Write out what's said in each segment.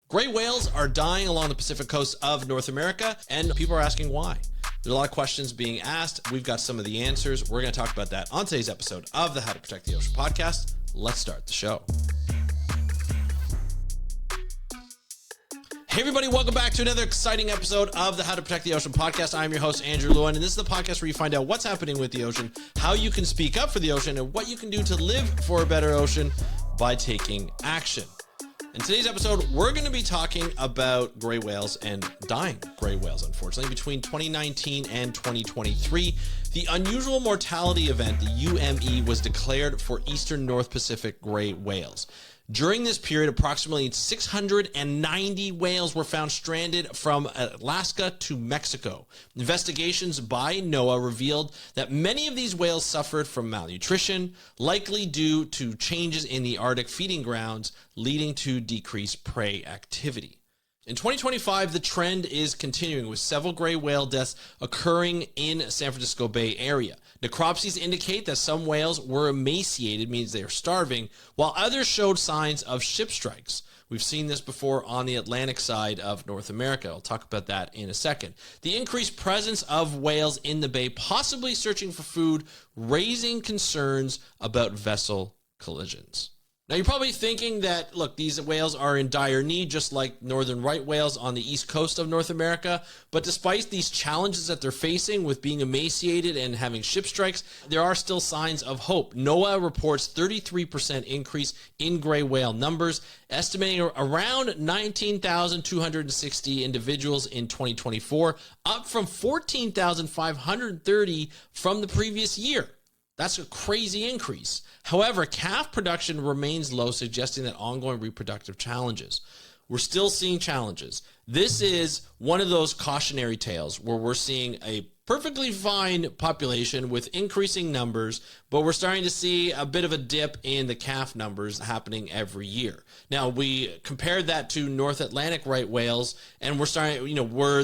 Gray whales are dying along the Pacific coast of North America, and people are asking why. There's a lot of questions being asked. We've got some of the answers. We're going to talk about that on today's episode of the How to Protect the Ocean podcast. Let's start the show. Hey everybody, welcome back to another exciting episode of the How to Protect the Ocean podcast. I'm your host, Andrew Lewin, and this is the podcast where you find out what's happening with the ocean, how you can speak up for the ocean, and what you can do to live for a better ocean by taking action. In today's episode, we're going to be talking about gray whales and dying gray whales, unfortunately. Between 2019 and 2023, the Unusual Mortality Event, the UME, was declared for eastern North Pacific gray whales. During this period, approximately 690 whales were found stranded from Alaska to Mexico. Investigations by NOAA revealed that many of these whales suffered from malnutrition, likely due to changes in the Arctic feeding grounds, leading to decreased prey activity. In 2025, the trend is continuing with several gray whale deaths occurring in San Francisco Bay Area. Necropsies indicate that some whales were emaciated, means they are starving, while others showed signs of ship strikes. We've seen this before on the Atlantic side of North America. I'll talk about that in a second. The increased presence of whales in the bay, possibly searching for food, raising concerns about vessel collisions. Now, you're probably thinking that, look, these whales are in dire need, just like northern right whales on the east coast of North America. But despite these challenges that they're facing with being emaciated and having ship strikes, there are still signs of hope. NOAA reports 33% increase in gray whale numbers, estimating around 19,260 individuals in 2024, up from 14,530 from the previous year. That's a crazy increase. However, calf production remains low, suggesting that ongoing reproductive challenges. We're still seeing challenges. This is one of those cautionary tales where we're seeing a perfectly fine population with increasing numbers, but we're starting to see a bit of a dip in the calf numbers happening every year. Now, we compared that to North Atlantic right whales, and we're starting,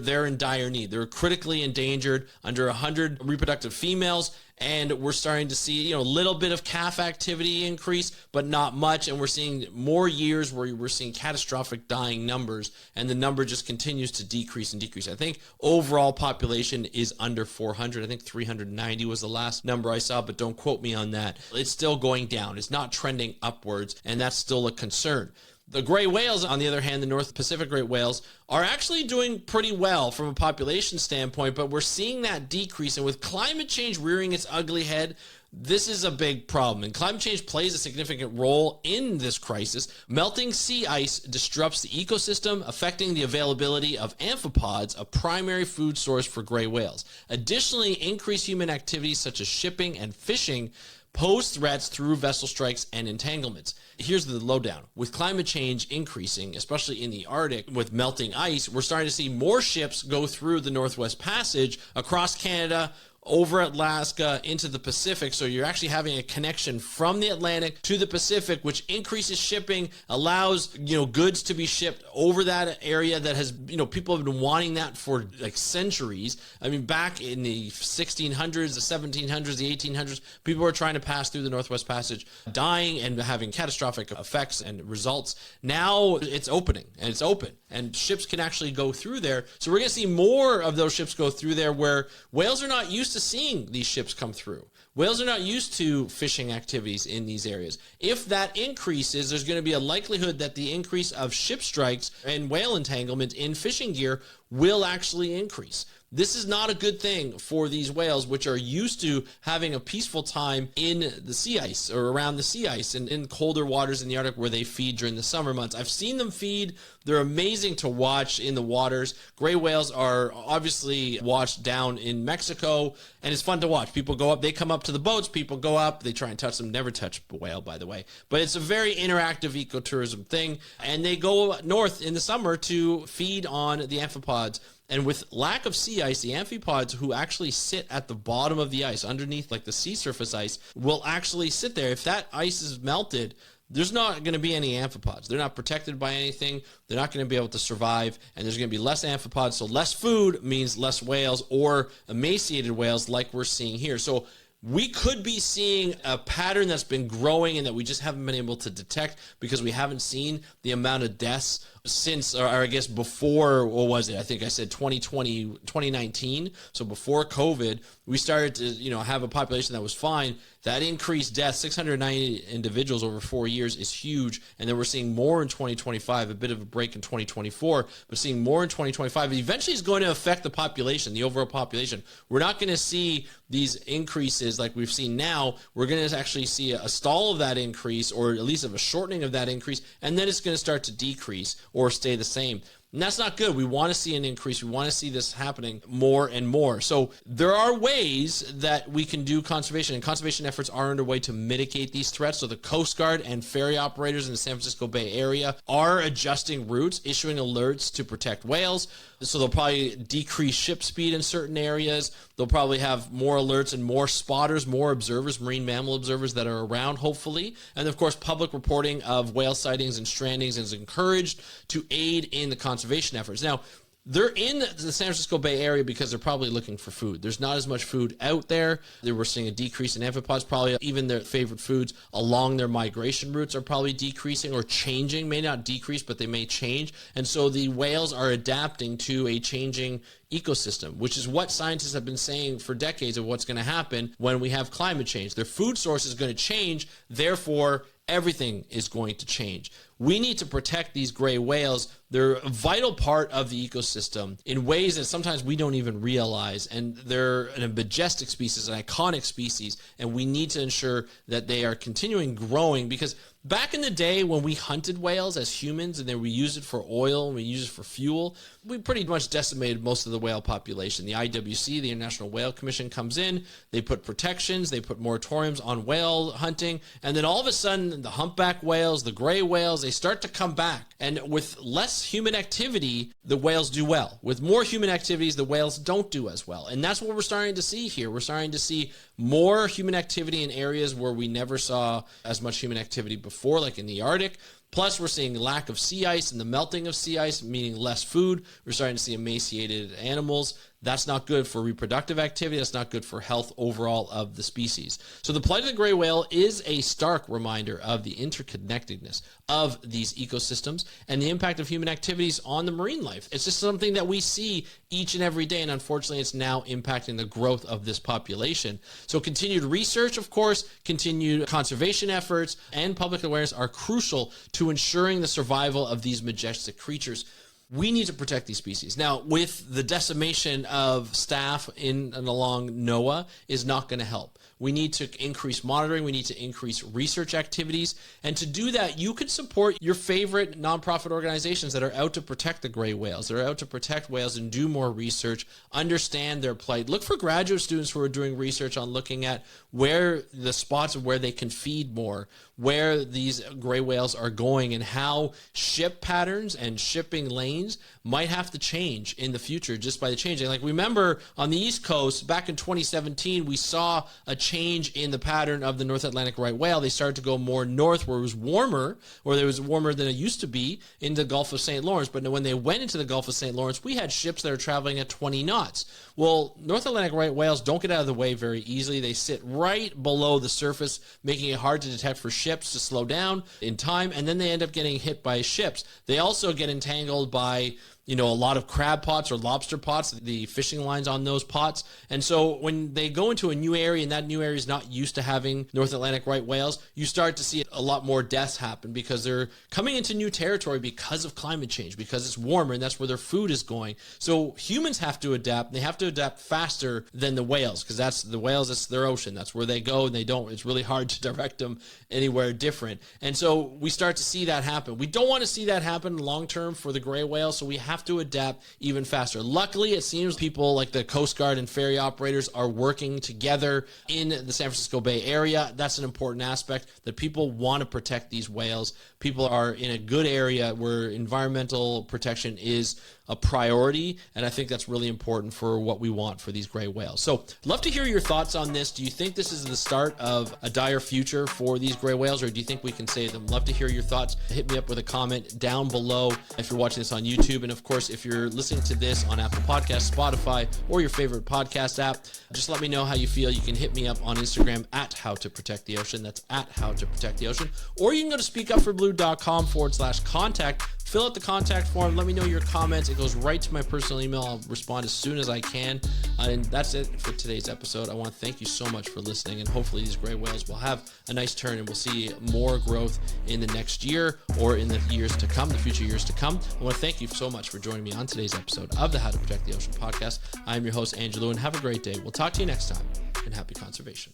they're in dire need. They're critically endangered, under 100 reproductive females, and we're starting to see, a little bit of calf activity increase, but not much. And we're seeing more years where we're seeing catastrophic dying numbers, and the number just continues to decrease and decrease. I think overall population is under 400. I think 390 was the last number I saw, but don't quote me on that. It's still going down. It's not trending upwards, and that's still a concern. The gray whales, on the other hand, the North Pacific gray whales, are actually doing pretty well from a population standpoint, but we're seeing that decrease. And with climate change rearing its ugly head, this is a big problem. And climate change plays a significant role in this crisis. Melting sea ice disrupts the ecosystem, affecting the availability of amphipods, a primary food source for gray whales. Additionally, increased human activities such as shipping and fishing pose threats through vessel strikes and entanglements. Here's the lowdown. With climate change increasing, especially in the Arctic, with melting ice, we're starting to see more ships go through the Northwest Passage across Canada, over Alaska into the Pacific. So you're actually having a connection from the Atlantic to the Pacific, which increases shipping, allows, goods to be shipped over that area that has, people have been wanting that for like centuries. I mean, back in the 1600s, the 1700s, the 1800s, people were trying to pass through the Northwest Passage, dying and having catastrophic effects and results. Now it's opening, and it's open, and ships can actually go through there. So we're going to see more of those ships go through there, where whales are not used to seeing these ships come through. Whales are not used to fishing activities in these areas. If that increases, there's going to be a likelihood that the increase of ship strikes and whale entanglement in fishing gear will actually increase. This is not a good thing for these whales, which are used to having a peaceful time in the sea ice or around the sea ice and in colder waters in the Arctic where they feed during the summer months. I've seen them feed. They're amazing to watch in the waters. Gray whales are obviously watched down in Mexico, and it's fun to watch. People go up, they come up to the boats, people go up, they try and touch them. Never touch a whale, by the way. But it's a very interactive ecotourism thing, and they go north in the summer to feed on the amphipods. And with lack of sea ice, the amphipods who actually sit at the bottom of the ice, underneath like the sea surface ice, will actually sit there. If that ice is melted, there's not going to be any amphipods. They're not protected by anything. They're not going to be able to survive, and there's going to be less amphipods. So less food means less whales or emaciated whales like we're seeing here. So we could be seeing a pattern that's been growing and that we just haven't been able to detect because we haven't seen the amount of deaths since, or I guess before, what was it? I think I said 2019. So before COVID, we started to, have a population that was fine. That increased death, 690 individuals over 4 years, is huge. And then we're seeing more in 2025, a bit of a break in 2024, but seeing more in 2025. Eventually is going to affect the population, the overall population. We're not going to see these increases like we've seen now. We're going to actually see a stall of that increase, or at least of a shortening of that increase, and then it's going to start to decrease or stay the same. And that's not good. We want to see an increase. We want to see this happening more and more. So there are ways that we can do conservation, and conservation efforts are underway to mitigate these threats. So the Coast Guard and ferry operators in the San Francisco Bay Area are adjusting routes, issuing alerts to protect whales. So they'll probably decrease ship speed in certain areas. They'll probably have more alerts and more spotters, more observers, marine mammal observers that are around, hopefully. And of course, public reporting of whale sightings and strandings is encouraged to aid in the conservation efforts. Now, they're in the San Francisco Bay Area because they're probably looking for food. There's not as much food out there. We're seeing a decrease in amphipods. Probably even their favorite foods along their migration routes are probably decreasing or changing. May not decrease, but they may change. And so the whales are adapting to a changing ecosystem, which is what scientists have been saying for decades of what's going to happen when we have climate change. Their food source is going to change. Therefore, everything is going to change. We need to protect these gray whales. They're a vital part of the ecosystem in ways that sometimes we don't even realize. And they're a majestic species, an iconic species. And we need to ensure that they are continuing growing, because back in the day when we hunted whales as humans and then we used it for oil and we used it for fuel, we pretty much decimated most of the whale population. The IWC, the International Whale Commission, comes in, they put protections, they put moratoriums on whale hunting, and then all of a sudden the humpback whales, the gray whales, they start to come back. And with less human activity, the whales do well. With more human activities, the whales don't do as well. And that's what we're starting to see here. We're starting to see more human activity in areas where we never saw as much human activity before, like in the Arctic. Plus, we're seeing lack of sea ice and the melting of sea ice, meaning less food. We're starting to see emaciated animals. That's not good for reproductive activity. That's not good for health overall of the species. So the plight of the gray whale is a stark reminder of the interconnectedness of these ecosystems and the impact of human activities on the marine life. It's just something that we see each and every day, and unfortunately it's now impacting the growth of this population. So continued research, of course, continued conservation efforts, and public awareness are crucial to ensuring the survival of these majestic creatures. We need to protect these species. Now, with the decimation of staff in and along NOAA is not going to help. We need to increase monitoring. We need to increase research activities. And to do that, you could support your favorite nonprofit organizations that are out to protect the gray whales, that are out to protect whales and do more research, understand their plight. Look for graduate students who are doing research on looking at where the spots of where they can feed more, where these gray whales are going, and how ship patterns and shipping lanes might have to change in the future just by the changing. Like, remember on the East Coast back in 2017, we saw a change in the pattern of the North Atlantic right whale. They started to go more north where it was warmer, or it was warmer than it used to be in the Gulf of St. Lawrence. But when they went into the Gulf of St. Lawrence, we had ships that are traveling at 20 knots. Well, North Atlantic right whales don't get out of the way very easily. They sit right below the surface, making it hard to detect for ships to slow down in time, and then they end up getting hit by ships. They also get entangled by a lot of crab pots or lobster pots, the fishing lines on those pots. And so when they go into a new area and that new area is not used to having North Atlantic right whales, you start to see a lot more deaths happen because they're coming into new territory because of climate change, because it's warmer and that's where their food is going. So humans have to adapt. They have to adapt faster than the whales, because that's the whales, it's their ocean. That's where they go, and it's really hard to direct them anywhere different. And so we start to see that happen. We don't want to see that happen long term for the gray whale, so we have to adapt even faster. Luckily, it seems people like the Coast Guard and ferry operators are working together in the San Francisco Bay Area. That's an important aspect, that people want to protect these whales. People are in a good area where environmental protection is a priority, and I think that's really important for what we want for these gray whales. So love to hear your thoughts on this. Do you think this is the start of a dire future for these gray whales, or do you think we can save them? Love to hear your thoughts. Hit me up with a comment down below if you're watching this on YouTube. And of course, if you're listening to this on Apple Podcasts, Spotify, or your favorite podcast app, just let me know how you feel. You can hit me up on Instagram at How to Protect the Ocean. That's at How to Protect the Ocean. Or you can go to speakupforblue.com/contact. fill out the contact form. Let me know your comments. It goes right to my personal email. I'll respond as soon as I can. And that's it for today's episode. I want to thank you so much for listening, and hopefully these gray whales will have a nice turn and we'll see more growth in the next year or in the years to come, the future years to come. I want to thank you so much for joining me on today's episode of the How to Protect the Ocean podcast. I'm your host, Andrew Lewin. Have a great day. We'll talk to you next time, and happy conservation.